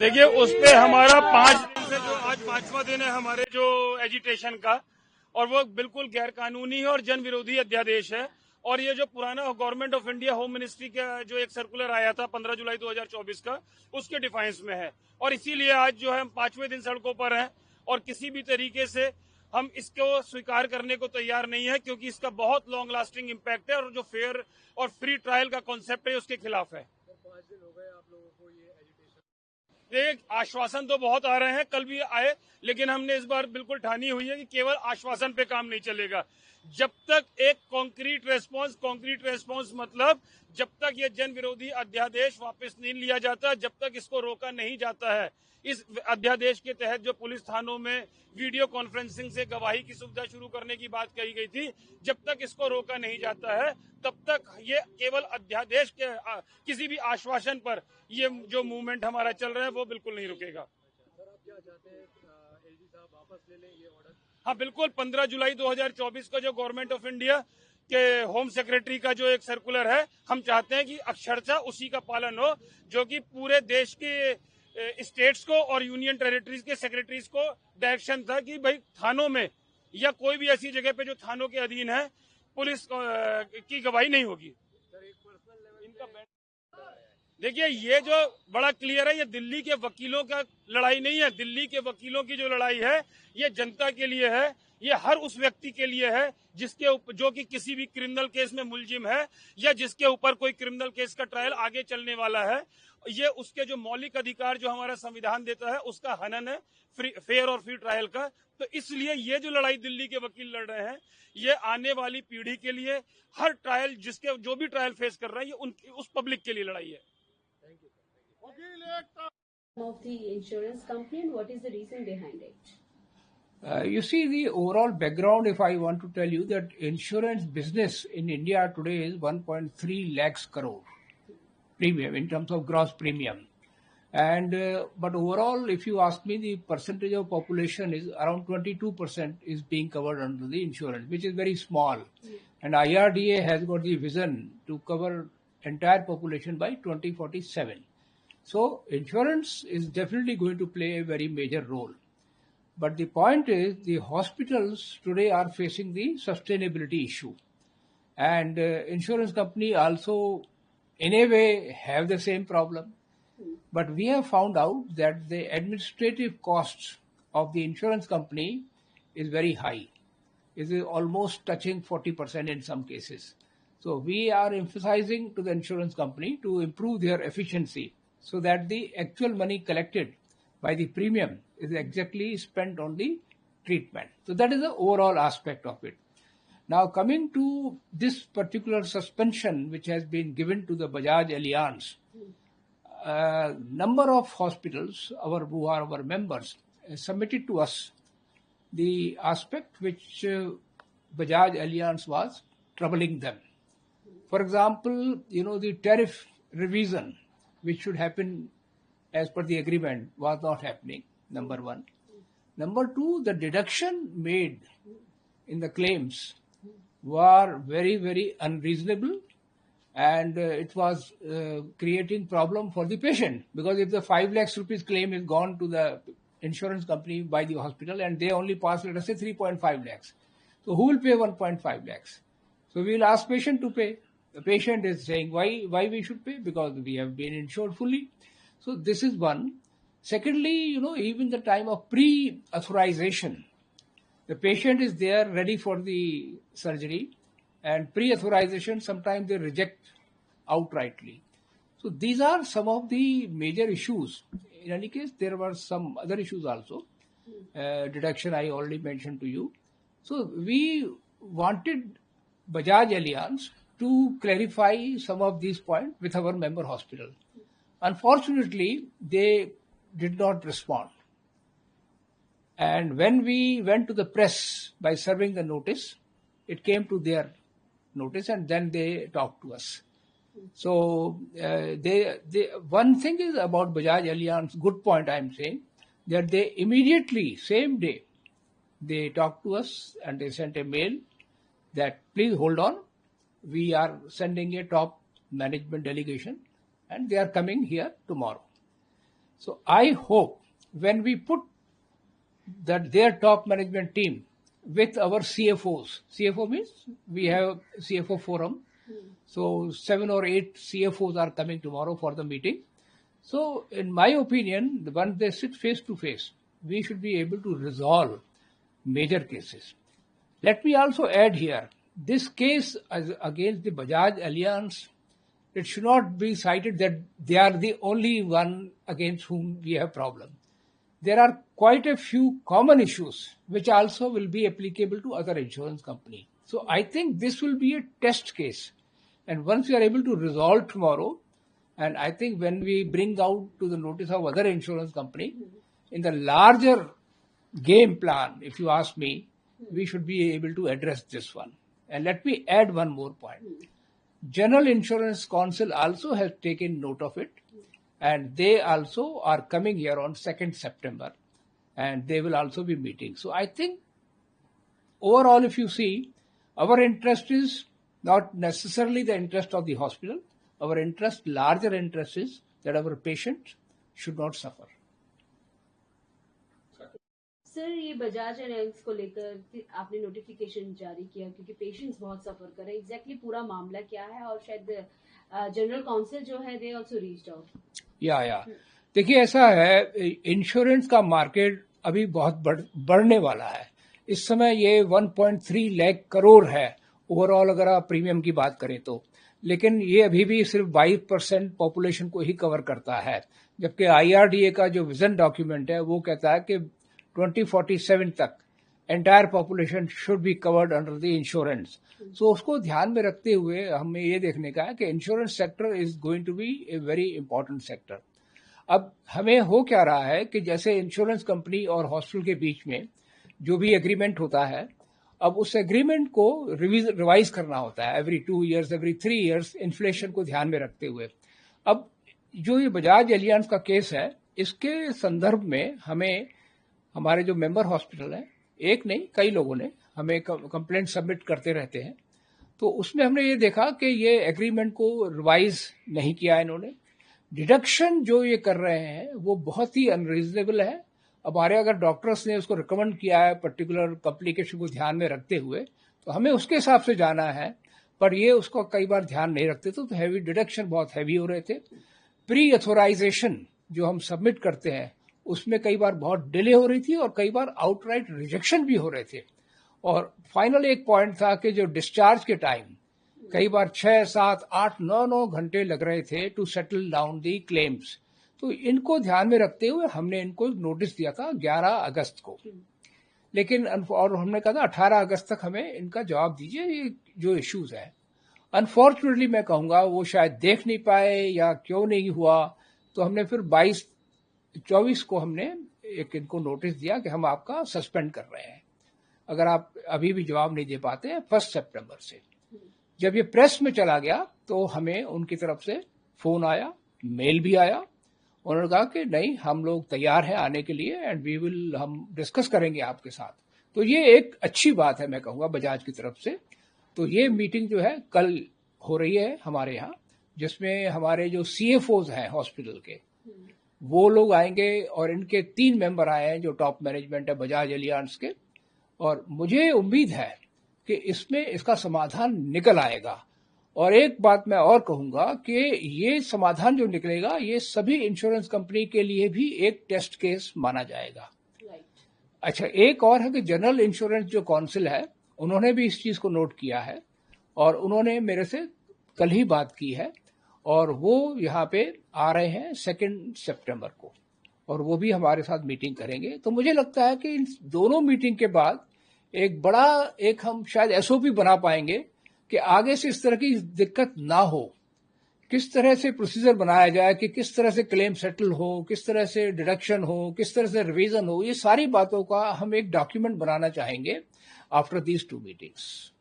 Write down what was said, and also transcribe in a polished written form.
देखिए, उस पे हमारा 5 दिन से जो आज 5वां दिन है हमारे जो एजिटेशन का, और वो बिल्कुल गैर कानूनी है और जन विरोधी अध्यादेश है। और ये जो पुराना government of India home ministry का जो एक सर्कुलर आया था 15 जुलाई 2024 का, उसके डिफाइंस में है। और इसीलिए आज जो है हम 5वें दिन सड़कों पर हैं और किसी भी तरीके से हम इसको स्वीकार करने को तैयार नहीं है, क्योंकि इसका बहुत लॉन्ग लास्टिंग इम्पैक्ट है और जो फेयर और फ्री ट्रायल का कॉन्सेप्ट है उसके खिलाफ है। 5 दिन हो गए आप लोगों को ये एजिटेशन। एक आश्वासन तो बहुत आ रहे हैं, कल भी आए, लेकिन हमने इस बार बिल्कुल ठानी हुई है कि केवल आश्वासन पे काम नहीं चलेगा। जब तक एक कॉन्क्रीट रेस्पॉन्स मतलब जब तक ये जन विरोधी अध्यादेश वापस नहीं लिया जाता, जब तक इसको रोका नहीं जाता है। इस अध्यादेश के तहत जो पुलिस थानों में वीडियो कॉन्फ्रेंसिंग से गवाही की सुविधा शुरू करने की बात कही गई थी, जब तक इसको रोका नहीं जाता है तब तक ये केवल अध्यादेश के किसी भी आश्वासन पर ये जो मूवमेंट हमारा चल रहा है वो बिल्कुल नहीं रुकेगा। सर, आप क्या चाहते हैं, एलजी साहब वापस ले लें ये ऑर्डर? हाँ, बिल्कुल। 15 जुलाई 2024 का जो गवर्नमेंट ऑफ इंडिया के होम सेक्रेटरी का जो एक सर्कुलर है, हम चाहते हैं कि अक्षरशः उसी का पालन हो, जो कि पूरे देश के स्टेट्स को और यूनियन टेरिटरीज के सेक्रेटरीज को डायरेक्शन था कि भाई थानों में या कोई भी ऐसी जगह पे जो थानों के अधीन है पुलिस की गवाही नहीं होगी। सर, एक पर्सनल लेवल इनका देखिए, ये जो बड़ा क्लियर है, ये दिल्ली के वकीलों का लड़ाई नहीं है। दिल्ली के वकीलों की जो लड़ाई है ये जनता के लिए है, ये हर उस व्यक्ति के लिए है जिसके जो कि किसी भी क्रिमिनल केस में मुलजिम है या जिसके ऊपर कोई क्रिमिनल केस का ट्रायल आगे चलने वाला है। ये उसके जो मौलिक अधिकार जो हमारा संविधान देता है उसका हनन है, फेयर और फ्री ट्रायल का। तो इसलिए ये जो लड़ाई दिल्ली के वकील लड़ रहे हैं, ये आने वाली पीढ़ी के लिए, हर ट्रायल जिसके जो भी ट्रायल फेस कर रहा है, ये उस पब्लिक के लिए लड़ाई है। Of the insurance company, and what is the reason behind it? You see, the overall background, if I want to tell you, that insurance business in India today is 1.3 lakhs crore premium in terms of gross premium. And but overall, if you ask me, the percentage of population is around 22% is being covered under the insurance, which is very small. And IRDA has got the vision to cover entire population by 2047. So insurance is definitely going to play a very major role. But the point is, the hospitals today are facing the sustainability issue. And insurance company also, in a way, have the same problem. But we have found out that the administrative costs of the insurance company is very high. It is almost touching 40% in some cases. So we are emphasizing to the insurance company to improve their efficiency, so that the actual money collected by the premium is exactly spent on the treatment. So that is the overall aspect of it. Now coming to this particular suspension which has been given to the Bajaj Alliance, number of hospitals who are our members submitted to us the aspect which Bajaj Alliance was troubling them. For example, the tariff revision which should happen as per the agreement was not happening, number one. Number two, the deduction made in the claims were very, very unreasonable, and it was creating problem for the patient, because if the 5 lakhs rupees claim is gone to the insurance company by the hospital and they only pass, let us say, 3.5 lakhs. So who will pay 1.5 lakhs? So we will ask patient to pay. The patient is saying, why we should pay? Because we have been insured fully. So this is one. Secondly, even the time of pre-authorization, the patient is there ready for the surgery, and pre-authorization sometimes they reject outrightly. So these are some of the major issues. In any case, there were some other issues also. Deduction I already mentioned to you. So we wanted Bajaj Alliance to clarify some of these points with our member hospital. Unfortunately, they did not respond. And when we went to the press by serving the notice, it came to their notice and then they talked to us. So one thing is about Bajaj Alliance, good point I am saying, that they immediately, same day, they talked to us and they sent a mail that please hold on, we are sending a top management delegation and they are coming here tomorrow. So I hope when we put that their top management team with our CFOs, CFO means we have CFO forum. So 7 or 8 CFOs are coming tomorrow for the meeting. So in my opinion, once they sit face to face, we should be able to resolve major cases. Let me also add here, this case against the Bajaj Allianz, it should not be cited that they are the only one against whom we have problem. There are quite a few common issues which also will be applicable to other insurance companies. So I think this will be a test case. And once we are able to resolve tomorrow, and I think when we bring out to the notice of other insurance company, in the larger game plan, if you ask me, we should be able to address this one. And let me add one more point. General Insurance Council also has taken note of it, and they also are coming here on 2nd September, and they will also be meeting. So I think overall, if you see, our interest is not necessarily the interest of the hospital. Our interest, larger interest is that our patients should not suffer. Sir, ये Bajaj alliance को लेकर आपने notification जारी किया क्योंकि patients बहुत सफर कर रहे हैं. एग्जैक्टली पूरा मामला क्या है और शायद जनरल काउंसिल जो है दे आल्सो रीच्ड आउट. या देखिए, ऐसा है, इंश्योरेंस का मार्केट अभी बहुत बढ़ने वाला है. इस समय ये 1.3 लाख करोड़ है ओवरऑल अगर आप प्रीमियम की बात करें तो, लेकिन ये अभी भी सिर्फ 22% पॉपुलेशन को ही कवर करता है, जबकि IRDA का जो विजन डॉक्यूमेंट है वो कहता है कि 2047 तक entire population should be covered under the insurance. So उसको ध्यान में रखते हुए हमें ये देखने का है कि insurance sector is going to be a very important sector. अब हमें हो क्या रहा है कि जैसे इंश्योरेंस कंपनी और हॉस्पिटल के बीच में जो भी एग्रीमेंट होता है, अब उस एग्रीमेंट को रिवाइज करना होता है every 2 years, every 3 years, inflation को ध्यान में रखते हुए. अब जो ये बजाज एलियांस का केस है, इसके संदर्भ में हमें हमारे जो मेंबर हॉस्पिटल हैं, एक नहीं कई लोगों ने हमें कंप्लेंट सबमिट करते रहते हैं. तो उसमें हमने ये देखा कि ये एग्रीमेंट को रिवाइज नहीं किया इन्होंने. डिडक्शन जो ये कर रहे हैं वो बहुत ही अनरीजनेबल है. हमारे अगर डॉक्टर्स ने उसको रिकमेंड किया है पर्टिकुलर कॉम्प्लिकेशन को ध्यान में रखते हुए, तो हमें उसके हिसाब से जाना है, पर ये उसको कई बार ध्यान नहीं रखते तो हैवी डिडक्शन बहुत हैवी हो रहे थे. प्री अथोराइजेशन जो हम सबमिट करते हैं उसमें कई बार बहुत डिले हो रही थी और कई बार आउटराइट रिजेक्शन भी हो रहे थे. और फाइनल एक पॉइंट था कि जो डिस्चार्ज के टाइम कई बार 6, 7, 8, 9 घंटे लग रहे थे to settle down the claims. तो इनको ध्यान में रखते हुए हमने इनको नोटिस दिया था 11 अगस्त को, लेकिन और हमने कहा था 18 अगस्त तक हमें इनका जवाब दीजिए, ये जो इश्यूज है. अनफॉर्चुनेटली मैं कहूँगा वो शायद देख नहीं पाए या क्यों नहीं हुआ, तो हमने फिर 24 को हमने एक इनको नोटिस दिया कि हम आपका सस्पेंड कर रहे हैं अगर आप अभी भी जवाब नहीं दे पाते हैं 1 सितंबर से. जब ये प्रेस में चला गया तो हमें उनकी तरफ से फोन आया, मेल भी आया. उन्होंने कहा कि नहीं, हम लोग तैयार हैं आने के लिए एंड वी विल, हम डिस्कस करेंगे आपके साथ. तो ये एक अच्छी बात है मैं कहूँगा बजाज की तरफ से. तो ये मीटिंग जो है कल हो रही है हमारे यहाँ, जिसमें हमारे जो CFOs हैं हॉस्पिटल के वो लोग आएंगे और इनके 3 मेंबर आए हैं जो टॉप मैनेजमेंट है बजाज एलियांस के. और मुझे उम्मीद है कि इसमें इसका समाधान निकल आएगा. और एक बात मैं और कहूंगा कि ये समाधान जो निकलेगा ये सभी इंश्योरेंस कंपनी के लिए भी एक टेस्ट केस माना जाएगा. अच्छा, एक और है कि जनरल इंश्योरेंस जो काउंसिल है उन्होंने भी इस चीज को नोट किया है और उन्होंने मेरे से कल ही बात की है और वो यहाँ पे आ रहे हैं 2 सितंबर को और वो भी हमारे साथ मीटिंग करेंगे. तो मुझे लगता है कि इन दोनों मीटिंग के बाद एक हम शायद SOP बना पाएंगे कि आगे से इस तरह की दिक्कत ना हो. किस तरह से प्रोसीजर बनाया जाए कि किस तरह से क्लेम सेटल हो, किस तरह से डिडक्शन हो, किस तरह से रिवीजन हो, ये सारी बातों का हम एक डॉक्यूमेंट बनाना चाहेंगे आफ्टर दीज 2 मीटिंग्स.